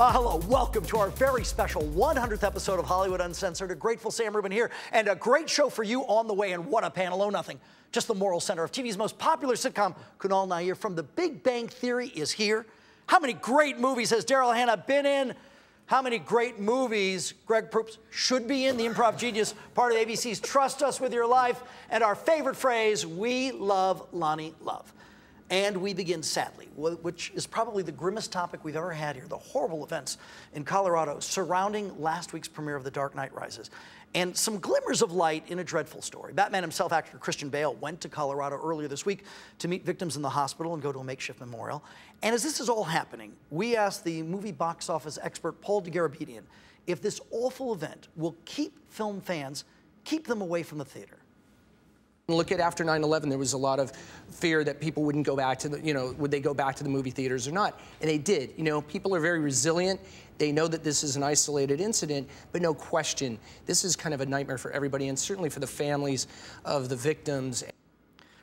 Hello, welcome to our very special 100th episode of Hollywood Uncensored. A grateful Sam Rubin here, and a great show for you on the way. And what a panel, oh nothing. Just the moral center of TV's most popular sitcom, Kunal Nayyar from The Big Bang Theory is here. How many great movies has Daryl Hannah been in? How many great movies Greg Proops should be in? The improv genius, part of ABC's Trust Us With Your Life. And our favorite phrase, we love Loni Love. And we begin, sadly, which is probably the grimmest topic we've ever had here, the horrible events in Colorado surrounding last week's premiere of The Dark Knight Rises. And some glimmers of light in a dreadful story. Batman himself, actor Christian Bale, went to Colorado earlier this week to meet victims in the hospital and go to a makeshift memorial. And as this is all happening, we asked the movie box office expert Paul Garabedian if this awful event will keep film fans, keep them away from the theater. Look at after 9/11, there was a lot of fear that people wouldn't go back to the, would they go back to the movie theaters or not? And they did. People are very resilient. They know that this is an isolated incident, but no question, this is kind of a nightmare for everybody, and certainly for the families of the victims.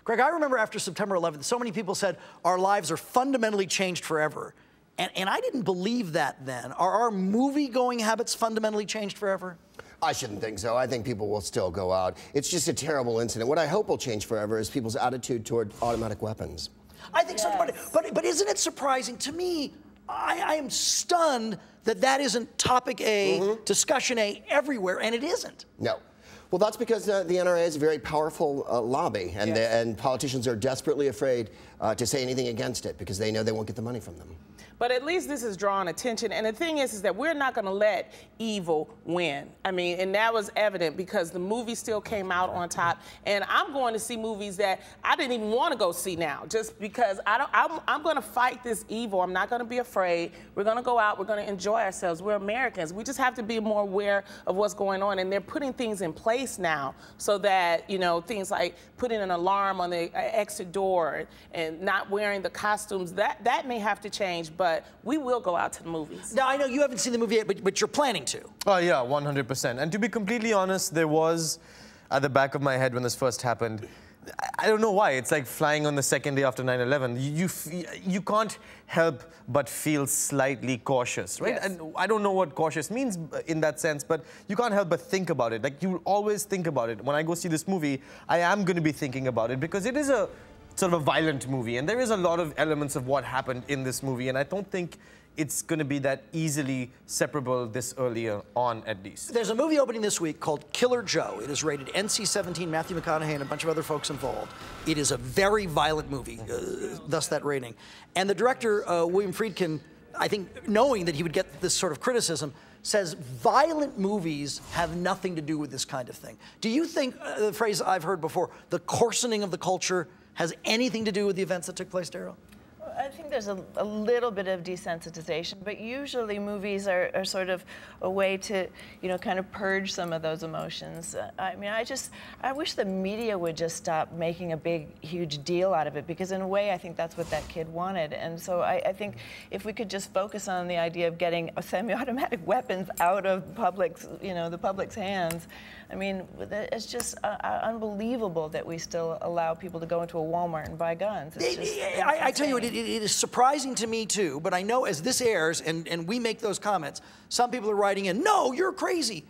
Greg, I remember after September 11th, so many people said our lives are fundamentally changed forever. And I didn't believe that then. Are our movie-going habits fundamentally changed forever? I shouldn't think so. I think people will still go out. It's just a terrible incident. What I hope will change forever is people's attitude toward automatic weapons. I think so, but isn't it surprising to me? I am stunned that that isn't topic A, discussion A everywhere, and it isn't. No. Well, that's because the NRA is a very powerful lobby, and, and politicians are desperately afraid to say anything against it because they know they won't get the money from them. But at least this has drawn attention. And the thing is that we're not going to let evil win. I mean, and that was evident because the movie still came out on top. And I'm going to see movies that I didn't even want to go see now, just because I'm going to fight this evil. I'm not going to be afraid. We're going to go out. We're going to enjoy ourselves. We're Americans. We just have to be more aware of what's going on. And they're putting things in place now so that, things like putting an alarm on the exit door and not wearing the costumes, that may have to change. But we will go out to the movies. Now, I know you haven't seen the movie yet, but you're planning to. Oh, yeah, 100%. And to be completely honest, there was, at the back of my head when this first happened, I don't know why, it's like flying on the second day after 9/11. You can't help but feel slightly cautious, right? Yes. And I don't know what cautious means in that sense, but you can't help but think about it. Like, you always think about it. When I go see this movie, I am going to be thinking about it because it is a sort of a violent movie, and there is a lot of elements of what happened in this movie, and I don't think it's going to be that easily separable this earlier on, at least. There's a movie opening this week called Killer Joe. It is rated NC-17, Matthew McConaughey and a bunch of other folks involved. It is a very violent movie, thus that rating. And the director, William Friedkin, I think knowing that he would get this sort of criticism, says violent movies have nothing to do with this kind of thing. Do you think, the phrase I've heard before, the coarsening of the culture has anything to do with the events that took place, Daryl? I think there's a little bit of desensitization, but usually movies are sort of a way to, kind of purge some of those emotions. I mean, I wish the media would just stop making a big, huge deal out of it, because in a way, I think that's what that kid wanted. And so I think if we could just focus on the idea of getting semi-automatic weapons out of the public's hands, I mean, it's just unbelievable that we still allow people to go into a Walmart and buy guns. I tell you what, it is surprising to me too, but I know as this airs and we make those comments, some people are writing in, no, you're crazy.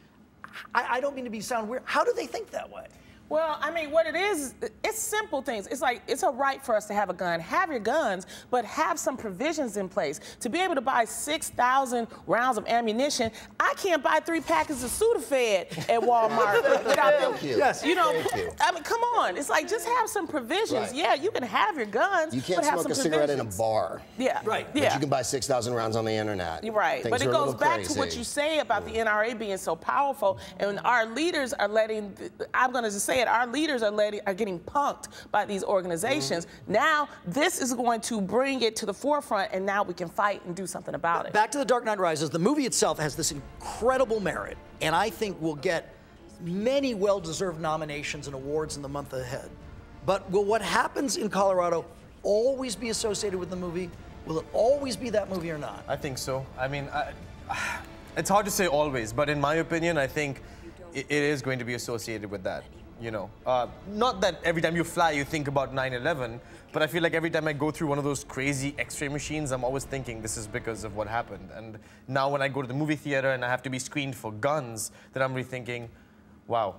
I don't mean to sound weird. How do they think that way? Well, I mean, what it is, it's simple things. It's like, it's a right for us to have a gun. Have your guns, but have some provisions in place. To be able to buy 6,000 rounds of ammunition, I can't buy 3 packets of Sudafed at Walmart without them. Yes. I mean, come on. It's like, just have some provisions. Right. Yeah, you can have your guns, You can't but have smoke some a cigarette in a provisions. bar. Yeah. Right. Yeah. But you can buy 6,000 rounds on the internet. You're right. Things But it are a goes little back crazy. to what you say about the NRA being so powerful, and our leaders are letting, I'm going to just say it, our leaders are getting punked by these organizations. Now, this is going to bring it to the forefront, and now we can fight and do something about it. Back to The Dark Knight Rises, the movie itself has this incredible merit, and I think will get many well-deserved nominations and awards in the month ahead. But will what happens in Colorado always be associated with the movie? Will it always be that movie or not? I think so. I mean, it's hard to say always, but in my opinion, I think it is going to be associated with that. you know. Not that every time you fly you think about 9/11, but I feel like every time I go through one of those crazy X-ray machines, I'm always thinking this is because of what happened. And now when I go to the movie theater and I have to be screened for guns, then I'm rethinking, wow,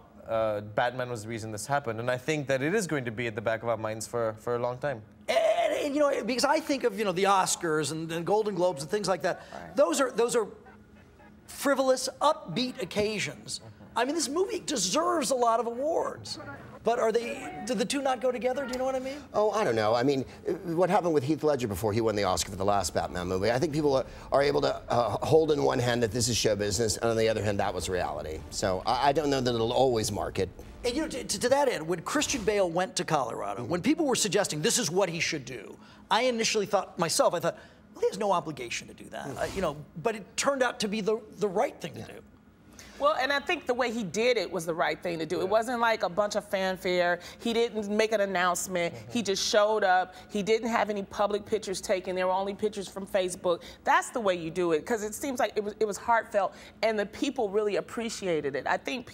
Batman was the reason this happened. And I think that it is going to be at the back of our minds for a long time. And, you know, because I think of, you know, the Oscars and Golden Globes and things like that. Right. Those are frivolous, upbeat occasions. I mean, this movie deserves a lot of awards. But do the two not go together? Do you know what I mean? Oh, I don't know. I mean, what happened with Heath Ledger before he won the Oscar for the last Batman movie? I think people are able to hold in one hand that this is show business, and on the other hand, that was reality. So I don't know that it'll always mark it. And, you know, to that end, when Christian Bale went to Colorado, when people were suggesting this is what he should do, I initially thought, well, he has no obligation to do that. You know, but it turned out to be the right thing to do. Well, and I think the way he did it was the right thing to do. It wasn't like a bunch of fanfare. He didn't make an announcement. He just showed up. He didn't have any public pictures taken. There were only pictures from Facebook. That's the way you do it, because it seems like it was heartfelt, and the people really appreciated it. I think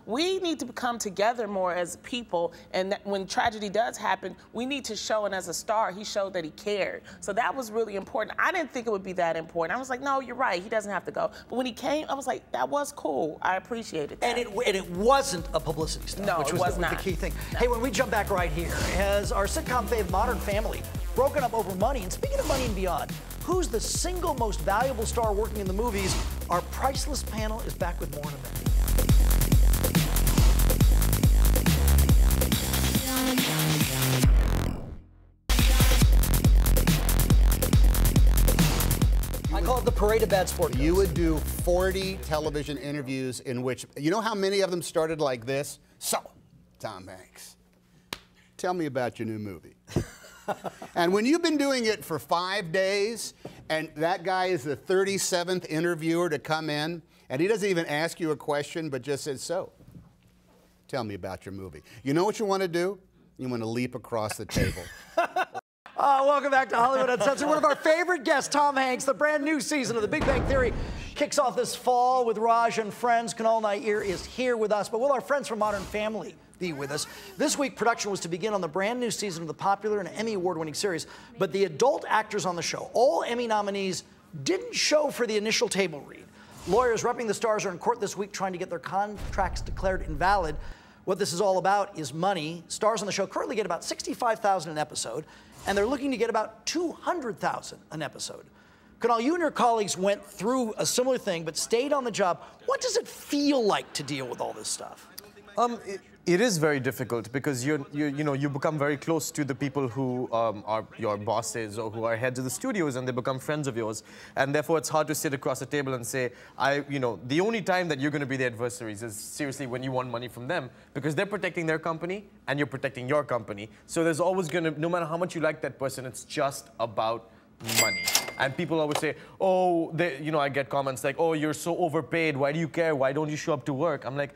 we need to come together more as people, and that when tragedy does happen, we need to show, and as a star, he showed that he cared. So that was really important. I didn't think it would be that important. I was like, no, you're right. He doesn't have to go. But when he came, I was like, that was cool. I appreciated that. And it wasn't a publicity stunt, no, which was the key thing. No. Hey, when we jump back right here, has our sitcom fave Modern Family broken up over money? And speaking of money and beyond, who's the single most valuable star working in the movies? Our priceless panel is back with more in a minute. I call it the parade of bad sport. You would do 40 television interviews in which, you know how many of them started like this? So, Tom Hanks, tell me about your new movie. And when you've been doing it for 5 days, and that guy is the 37th interviewer to come in, and he doesn't even ask you a question, but just says, so, tell me about your movie. You know what you want to do? You want to leap across the table. Welcome back to Hollywood Uncensored. One of our favorite guests, Tom Hanks. The brand new season of The Big Bang Theory kicks off this fall with Raj and friends. Kunal Nayyar is here with us, but will our friends from Modern Family be with us? This week, production was to begin on the brand new season of the popular and Emmy award-winning series, but the adult actors on the show, all Emmy nominees, didn't show for the initial table read. Lawyers repping the stars are in court this week trying to get their contracts declared invalid. What this is all about is money. Stars on the show currently get about $65,000 an episode, and they're looking to get about $200,000 an episode. Kunal, you and your colleagues went through a similar thing, but stayed on the job. What does it feel like to deal with all this stuff? It is very difficult because you become very close to the people who are your bosses or who are heads of the studios, and they become friends of yours, and therefore it's hard to sit across the table and say, the only time that you're going to be the adversaries is seriously when you want money from them, because they're protecting their company and you're protecting your company. So there's always going to, no matter how much you like that person, it's just about money. And people always say, oh, I get comments like, oh, you're so overpaid. Why do you care? Why don't you show up to work? I'm like,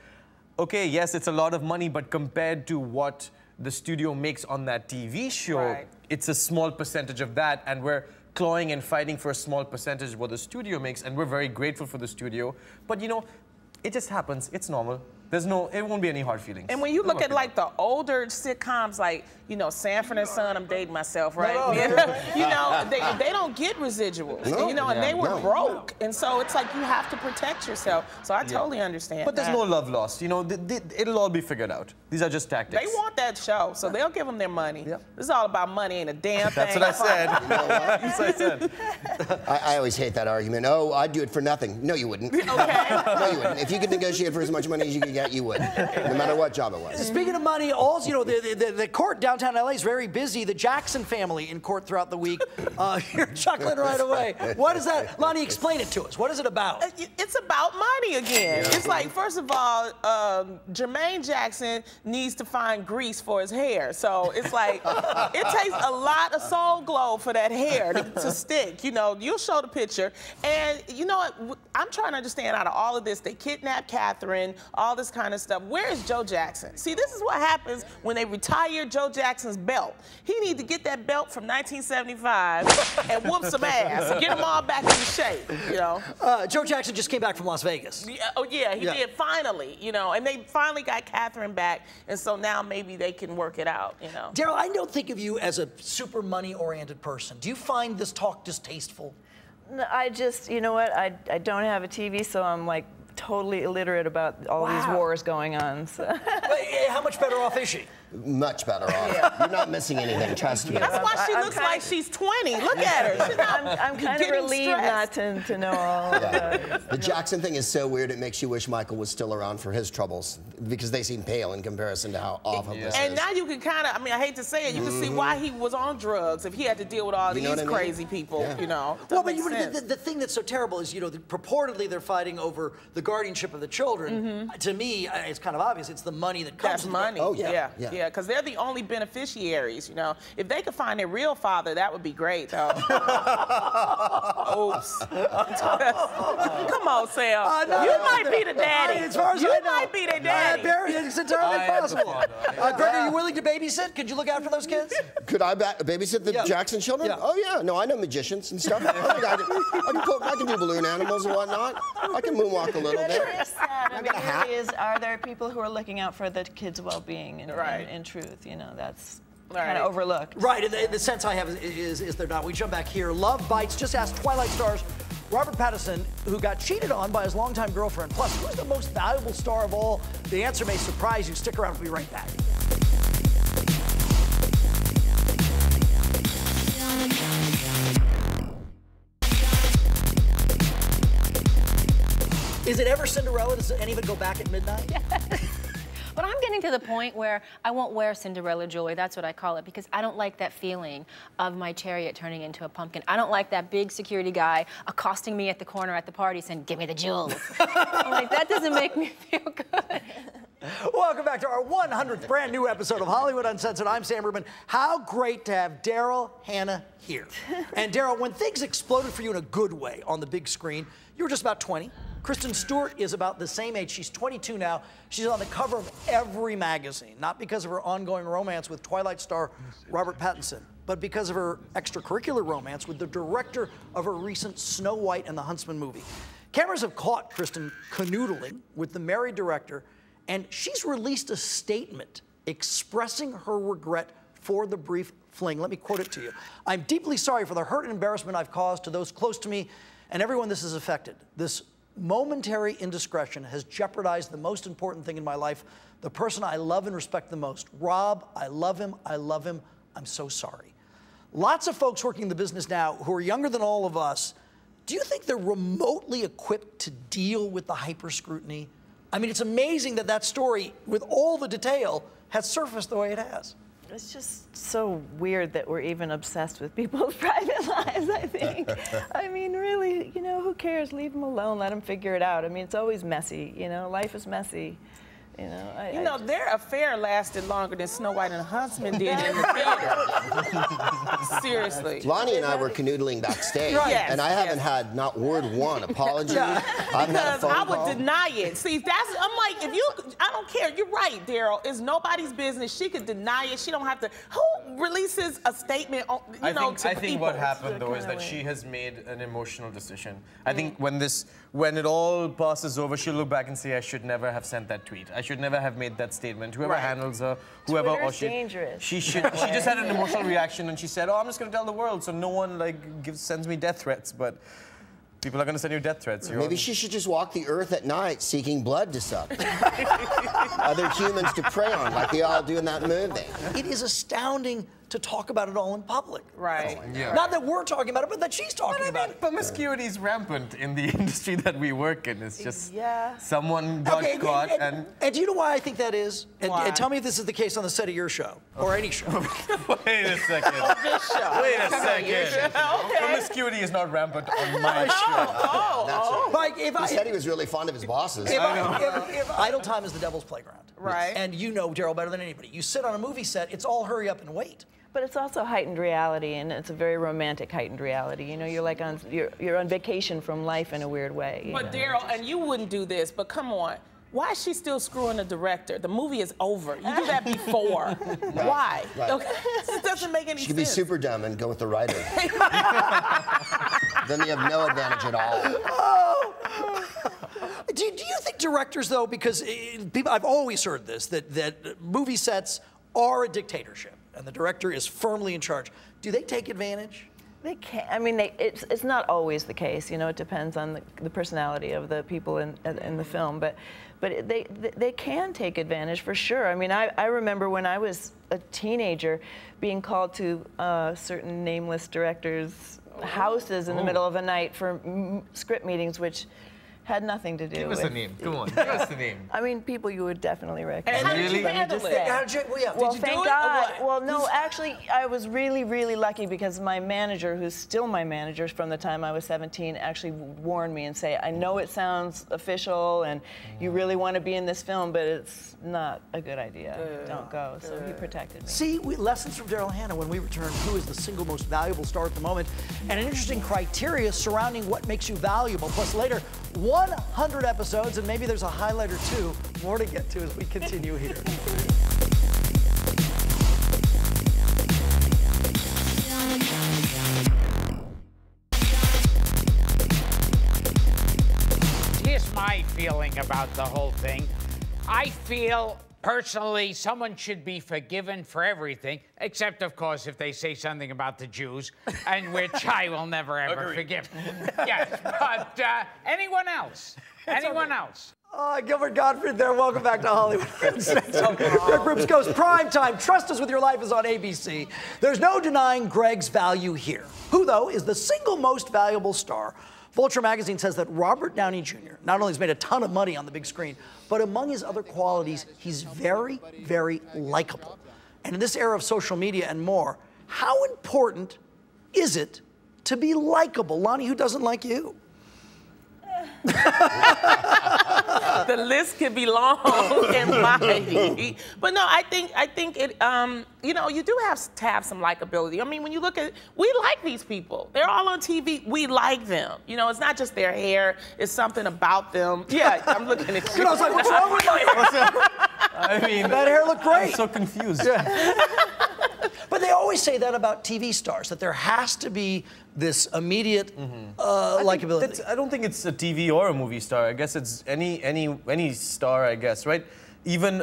okay, yes, it's a lot of money, but compared to what the studio makes on that TV show, right, it's a small percentage of that, and we're clawing and fighting for a small percentage of what the studio makes, and we're very grateful for the studio. But it just happens. It's normal. It won't be any hard feelings. And when you look at like the older sitcoms, like, Sanford and Son, I'm dating myself, right? They don't get residuals, and they were broke. And so it's like you have to protect yourself. So I totally understand. But there's no love lost. It'll all be figured out. These are just tactics. They want that show, so they'll give them their money. Yep. This is all about money, ain't a damn thing. That's what I said. That's what I said. I always hate that argument. Oh, I'd do it for nothing. No, you wouldn't. Okay. No, you wouldn't. If you could negotiate for as much money as you could get, you would, no matter what job it was. Speaking of money, also, the court downtown LA is very busy. The Jackson family in court throughout the week. You're chuckling right away. What is that? Lonnie, explain it to us. What is it about? It's about money again. Yeah. It's like, first of all, Jermaine Jackson needs to find grease for his hair. So it's like, it takes a lot of Soul Glow for that hair to stick. You'll show the picture. And you know what? I'm trying to understand out of all of this, they kidnapped Catherine, all this this kind of stuff. Where is Joe Jackson? See, this is what happens when they retire Joe Jackson's belt. He need to get that belt from 1975 and whoop some ass and get them all back in shape, you know. Joe Jackson just came back from Las Vegas. Yeah, oh yeah, he did finally, you know, and they finally got Catherine back, and so now maybe they can work it out, you know. Daryl, I don't think of you as a super money-oriented person. Do you find this talk distasteful? No, I just, you know what, I don't have a TV, so I'm like totally illiterate about all these wars going on. So. How much better off is she? Much better off. You're not missing anything, trust me. That's why she looks like she's 20. Look at her. She's not, I'm kind of relieved not to know all The Jackson thing is so weird, it makes you wish Michael was still around for his troubles, because they seem pale in comparison to how awful this is. And now you can kind of, I mean, I hate to say it, you can see why he was on drugs if he had to deal with all these crazy people, you know. Well, but the thing that's so terrible is, you know, purportedly they're fighting over the guardianship of the children. To me, it's kind of obvious. It's the money that comes with money. Oh, yeah, because they're the only beneficiaries, you know. If they could find their real father, that would be great, though. Oops. Come on, Sam. You might be the daddy. As far as you I know, might be the daddy. It's entirely possible. Greg, are you willing to babysit? Could you look after those kids? Could I babysit the Jackson children? Yeah. Oh, yeah. No, I know magicians and stuff. I can do balloon animals and whatnot. I can moonwalk a little bit. I mean, it really is, are there people who are looking out for the kids' well-being in truth? You know, that's kind of overlooked. Right, and the sense I have is they're not. We jump back here. Love Bites just asked Twilight stars Robert Pattinson, who got cheated on by his longtime girlfriend. Plus, who's the most valuable star of all? The answer may surprise you. Stick around, we'll be right back. Is it ever Cinderella? Does any of it go back at midnight? But I'm getting to the point where I won't wear Cinderella jewelry, that's what I call it, because I don't like that feeling of my chariot turning into a pumpkin. I don't like that big security guy accosting me at the corner at the party saying, give me the jewels. I'm like, that doesn't make me feel good. Welcome back to our 100th brand new episode of Hollywood Uncensored. I'm Sam Rubin. How great to have Daryl Hannah here. And Daryl, when things exploded for you in a good way on the big screen, you were just about 20. Kristen Stewart is about the same age. She's 22 now. She's on the cover of every magazine, not because of her ongoing romance with Twilight star Robert Pattinson, but because of her extracurricular romance with the director of her recent Snow White and the Huntsman movie. Cameras have caught Kristen canoodling with the married director, and she's released a statement expressing her regret for the brief fling. Let me quote it to you. I'm deeply sorry for the hurt and embarrassment I've caused to those close to me and everyone this has affected. This momentary indiscretion has jeopardized the most important thing in my life, the person I love and respect the most. Rob, I love him, I'm so sorry. Lots of folks working in the business now who are younger than all of us, do you think they're remotely equipped to deal with the hyper scrutiny? I mean, it's amazing that that story, with all the detail, has surfaced the way it has. It's just so weird that we're even obsessed with people's private lives, I think. I mean, really, you know, who cares? Leave them alone, let them figure it out. I mean, it's always messy, you know, life is messy. You know, their affair lasted longer than Snow White and the Huntsman did in the theater. Seriously. Lonnie and I were canoodling backstage, and I haven't had not word one apology. Because I would deny it. See, I'm like, I don't care. You're right, Daryl. It's nobody's business. She could deny it. She don't have to. Who releases a statement, to I think people? what happened, though, is that she has made an emotional decision. I think when it all passes over, she'll look back and say, I should never have sent that tweet. I should never have made that statement. Whoever handles her, whoever, Twitter's dangerous. She just had an emotional reaction, and she said, "Oh, I'm just going to tell the world, so no one sends me death threats." But people are going to send you death threats. Maybe she should just walk the earth at night, seeking blood to suck. Other humans to prey on, like they all do in that movie. It is astounding to talk about it all in public. Right. Yeah. Not that we're talking about it, but that she's talking about it. Promiscuity is rampant in the industry that we work in. It's just someone got caught and do you know why I think that is? Why? And tell me if this is the case on the set of your show or any show. Wait a second. This show. Wait a second. Okay. Promiscuity is not rampant on my show. Like if He said he was really fond of his bosses. If idle time is the devil's playground. Right. And you know, Daryl, better than anybody. You sit on a movie set, it's all hurry up and wait. But it's also heightened reality, and it's a very romantic heightened reality. You know, you're like you're on vacation from life in a weird way. But Daryl, and you wouldn't do this, but come on. why is she still screwing the director? The movie is over. You do that before. Why? Right. Okay. It doesn't make any sense. She could be super dumb and go with the writer. Then you have no advantage at all. Do you think directors, though, because I've always heard this, that movie sets are a dictatorship and the director is firmly in charge. Do they take advantage? They can. I mean, it's not always the case. You know, it depends on the personality of the people in the film. But they can take advantage for sure. I mean, I remember when I was a teenager being called to certain nameless directors' houses in the middle of the night for script meetings, which had nothing to do with... Give us a name. Come on, give us the name. I mean, people you would definitely recognize. And how did you handle it? Well, Did you thank do it or God. what? Well, no, actually, I was really, really lucky because my manager, who's still my manager from the time I was 17, actually warned me and said, I know it sounds official and you really want to be in this film, but it's not a good idea. Don't go. So he protected me. See, lessons from Daryl Hannah when we return. Who is the single most valuable star at the moment? And an interesting criteria surrounding what makes you valuable. Plus, later, 100 episodes, and maybe there's a highlight or two. More to get to as we continue here. Here's my feeling about the whole thing. I feel personally someone should be forgiven for everything, except, of course, if they say something about the Jews, and which I will never, ever forgive. Yes, but anyone else? Anyone else? Gilbert Gottfried there. Welcome back to Hollywood Uncensored. Greg Proops goes prime time. Trust Us with Your Life is on ABC. There's no denying Greg's value here. Who, though, is the single most valuable star? Vulture magazine says that Robert Downey Jr. not only has made a ton of money on the big screen, but among his other qualities, he's very, very likable. And in this era of social media and more, how important is it to be likable? Loni, who doesn't like you? The list can be long and mighty. But no, I think it, you know, you do have to have some likability. I mean, when you look at, we like these people. They're all on TV. We like them. You know, it's not just their hair. It's something about them. Yeah, I'm looking at you. I was like, what's wrong with my hair? I mean, that hair looked great. I'm so confused. But they always say that about TV stars, that there has to be this immediate likability. I don't think it's a TV or a movie star. I guess it's any star, I guess, right? Even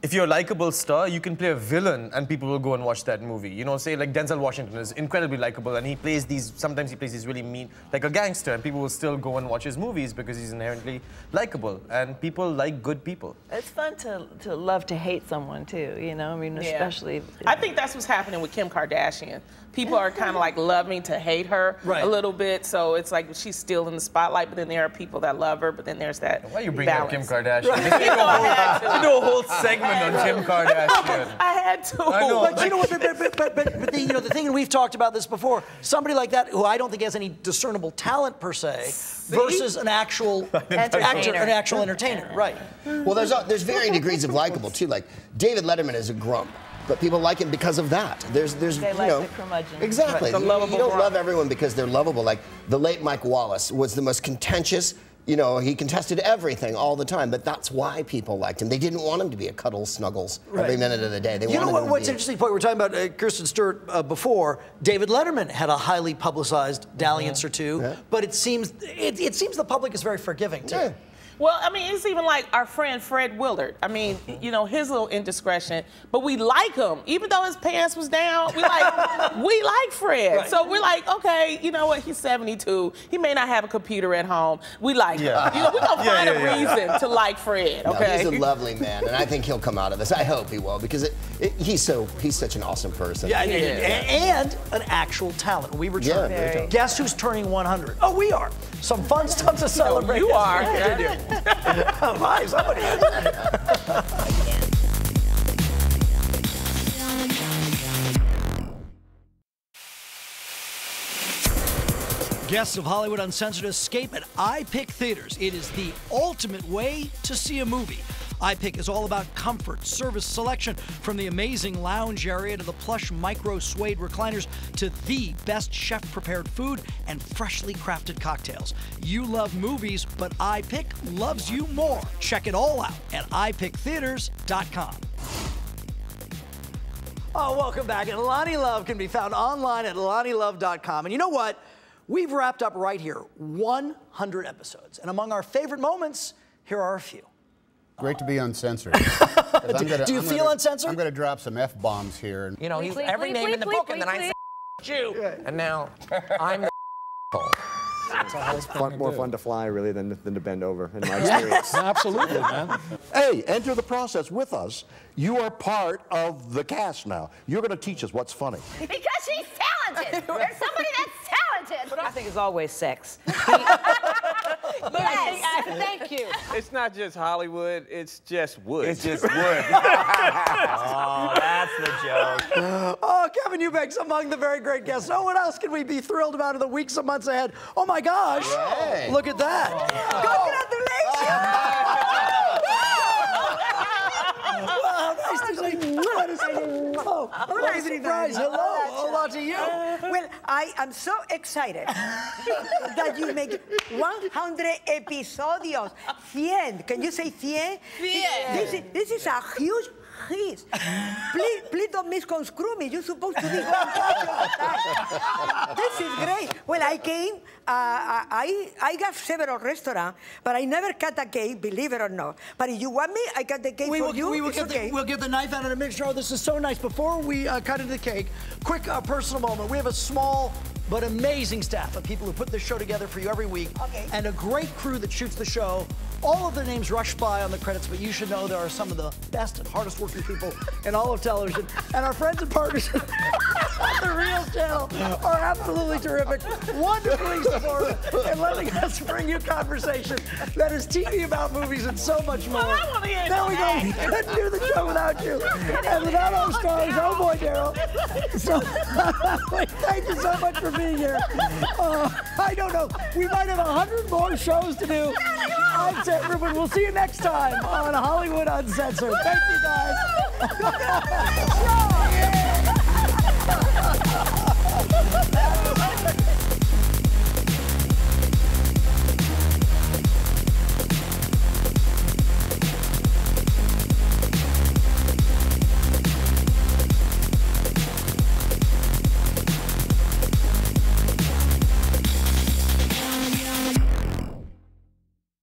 if you're a likable star, you can play a villain and people will go and watch that movie. You know, say like Denzel Washington is incredibly likable and he plays these, sometimes he plays these really mean, like a gangster, and people will still go and watch his movies because he's inherently likable, and people like good people. It's fun to love to hate someone too, you know, I mean, especially. I think that's what's happening with Kim Kardashian. People are kind of like loving to hate her a little bit, so it's like she's still in the spotlight, but then there are people that love her, but then there's that Why are you bringing up Kim balance. Kardashian? You do a whole segment on Kim Kardashian. I had to. I know. But you know what? But you know, the thing, and we've talked about this before. Somebody like that, who I don't think has any discernible talent per se, versus an actual actor, an actual entertainer, right? Well, there's varying degrees of likable too. Like David Letterman is a grump, but people like him because of that. There's They you like know, the curmudgeon. exactly. The You lovable don't grump. love everyone because they're lovable. Like the late Mike Wallace was the most contentious. You know, he contested everything all the time, but that's why people liked him. They didn't want him to be a cuddles, snuggles every minute of the day. They You know wanted him to what's be interesting point? We were talking about Kristen Stewart before. David Letterman had a highly publicized dalliance or two, but it seems the public is very forgiving too. Yeah. Well, I mean, it's even like our friend Fred Willard. I mean, you know, his little indiscretion, but we like him. Even though his pants was down, we like Fred. Right. So we're like, okay, you know what, he's 72. He may not have a computer at home. We like him. You know, we're going to find a reason to like Fred, No, okay? he's a lovely man, and I think he'll come out of this. I hope he will, because he's such an awesome person. Yeah, and an actual talent. We return. Yeah, very talented. Guess who's turning 100? Oh, we are. Some fun stuff to celebrate. You are. Hi, somebody. Guests of Hollywood Uncensored escape at I Pick Theaters. It is the ultimate way to see a movie. iPick is all about comfort, service, selection, from the amazing lounge area to the plush micro suede recliners to the best chef-prepared food and freshly crafted cocktails. You love movies, but iPick loves you more. Check it all out at iPicktheaters.com. Oh, welcome back. And Loni Love can be found online at LoniLove.com. And you know what? We've wrapped up right here 100 episodes. And among our favorite moments, here are a few. Great to be uncensored. Do you feel uncensored? I'm going to drop some F-bombs here. You know, he's every name in the book, and then I say you, and now I'm the It's more fun to fly, really, than to bend over, in my experience. Absolutely, man. Hey, enter the process with us. You are part of the cast now. You're going to teach us what's funny. Because she's talented. There's somebody that's talented. But I think it's always sex. Yes, thank you. It's not just Hollywood, it's just wood. It's just wood. Oh, that's the joke. Oh, Kevin Eubanks among the very great guests. Oh, what else can we be thrilled about in the weeks and months ahead? Oh my gosh, Hey. Look at that. Congratulations! Wow, nice to see you. Oh, what a surprise. Hello, hola to you. Well, I am so excited that you make 100 episodios. 100. Can you say 100? This is a huge hit. Please don't misconstrue me. You're supposed to be going This is great. Well, I came. I got several restaurants, but I never cut a cake, believe it or not. But if you want me, I cut the cake for you. We'll get the knife out of the mixture. Oh, this is so nice. Before we cut into the cake, quick personal moment. We have a small but amazing staff of people who put this show together for you every week. Okay. And a great crew that shoots the show. All of their names rush by on the credits, but you should know there are some of the best and hardest working people in all of television. And our friends and partners at the Reels channel are absolutely terrific, wonderfully supportive, and letting us bring you conversation that is TV about movies and so much more. I want to hear There we go. We couldn't do the show without you. And without our stars, oh boy, Daryl. So, thank you so much for being here. I don't know. We might have 100 more shows to do. I'm Sam Rubin. We'll see you next time on Hollywood Uncensored. Thank you, guys.